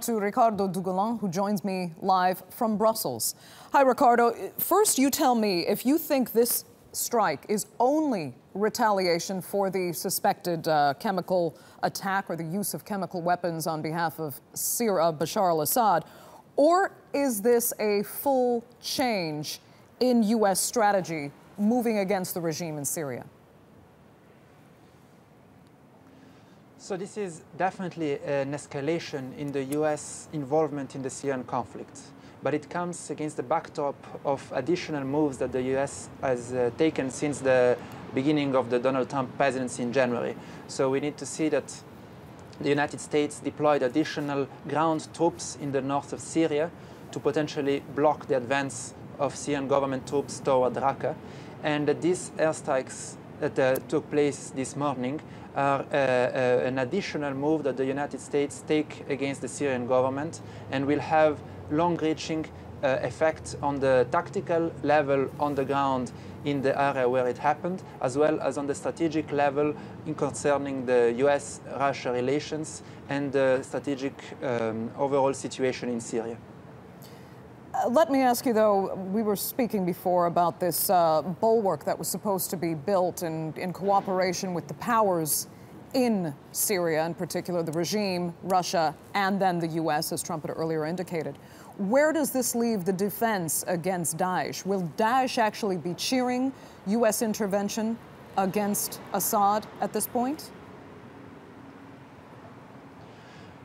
to Riccardo Dugulin, who joins me live from Brussels. Hi, Riccardo. First, you tell me if you think this strike is only retaliation for the suspected chemical attack or the use of chemical weapons on behalf of Bashar al-Assad, or is this a full change in U.S. strategy moving against the regime in Syria? So this is definitely an escalation in the U.S. involvement in the Syrian conflict, but it comes against the backdrop of additional moves that the U.S. has taken since the beginning of the Donald Trump presidency in January. So we need to see that the United States deployed additional ground troops in the north of Syria to potentially block the advance of Syrian government troops toward Raqqa, and that these airstrikes that took place this morning are an additional move that the United States take against the Syrian government and will have long-reaching effect on the tactical level on the ground in the area where it happened, as well as on the strategic level in concerning the US-Russia relations and the strategic overall situation in Syria. Let me ask you, though, we were speaking before about this bulwark that was supposed to be built in cooperation with the powers in Syria, in particular the regime, Russia, and then the U.S., as Trump had earlier indicated. Where does this leave the defense against Daesh? Will Daesh actually be cheering U.S. intervention against Assad at this point?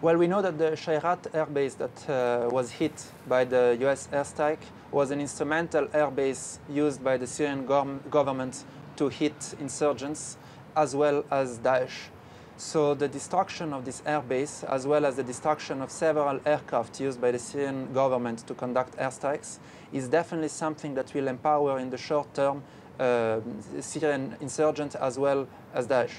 Well, we know that the Shayrat airbase that was hit by the U.S. airstrike was an instrumental airbase used by the Syrian government to hit insurgents as well as Daesh. So the destruction of this airbase, as well as the destruction of several aircraft used by the Syrian government to conduct airstrikes, is definitely something that will empower in the short term Syrian insurgents as well as Daesh.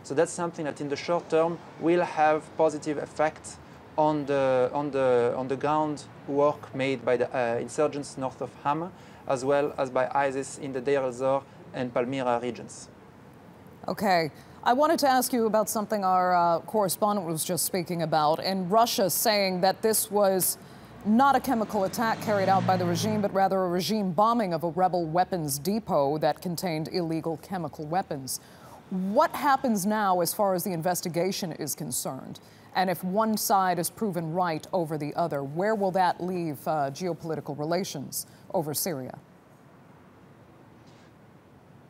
So that's something that in the short term will have positive effect on the ground work made by the insurgents north of Hama, as well as by ISIS in the Deir el-Zor and Palmyra regions. Okay. I wanted to ask you about something our correspondent was just speaking about, and Russia saying that this was not a chemical attack carried out by the regime, but rather a regime bombing of a rebel weapons depot that contained illegal chemical weapons. What happens now as far as the investigation is concerned? And if one side is proven right over the other, where will that leave geopolitical relations over Syria?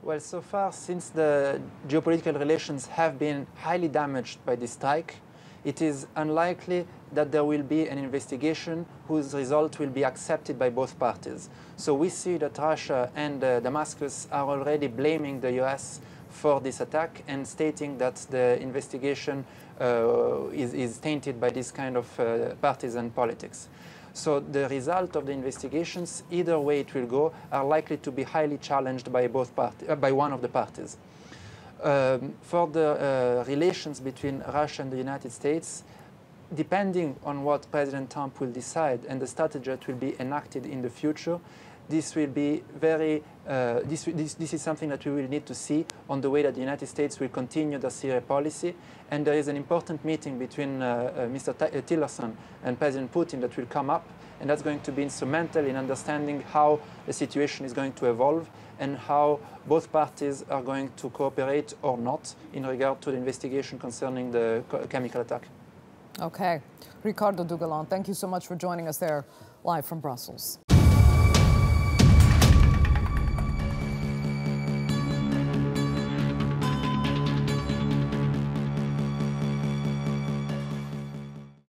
Well, so far, since the geopolitical relations have been highly damaged by this strike, it is unlikely that there will be an investigation whose result will be accepted by both parties. So we see that Russia and Damascus are already blaming the US for this attack and stating that the investigation is tainted by this kind of partisan politics. So the result of the investigations, either way it will go, are likely to be highly challenged by by one of the parties. For the relations between Russia and the United States, depending on what President Trump will decide and the strategy that will be enacted in the future, this will be very, this is something that we will need to see on the way that the United States will continue the Syria policy. And there is an important meeting between Mr. Tillerson and President Putin that will come up, and that's going to be instrumental in understanding how the situation is going to evolve and how both parties are going to cooperate or not in regard to the investigation concerning the chemical attack. Okay. Riccardo Dugulin, thank you so much for joining us there live from Brussels.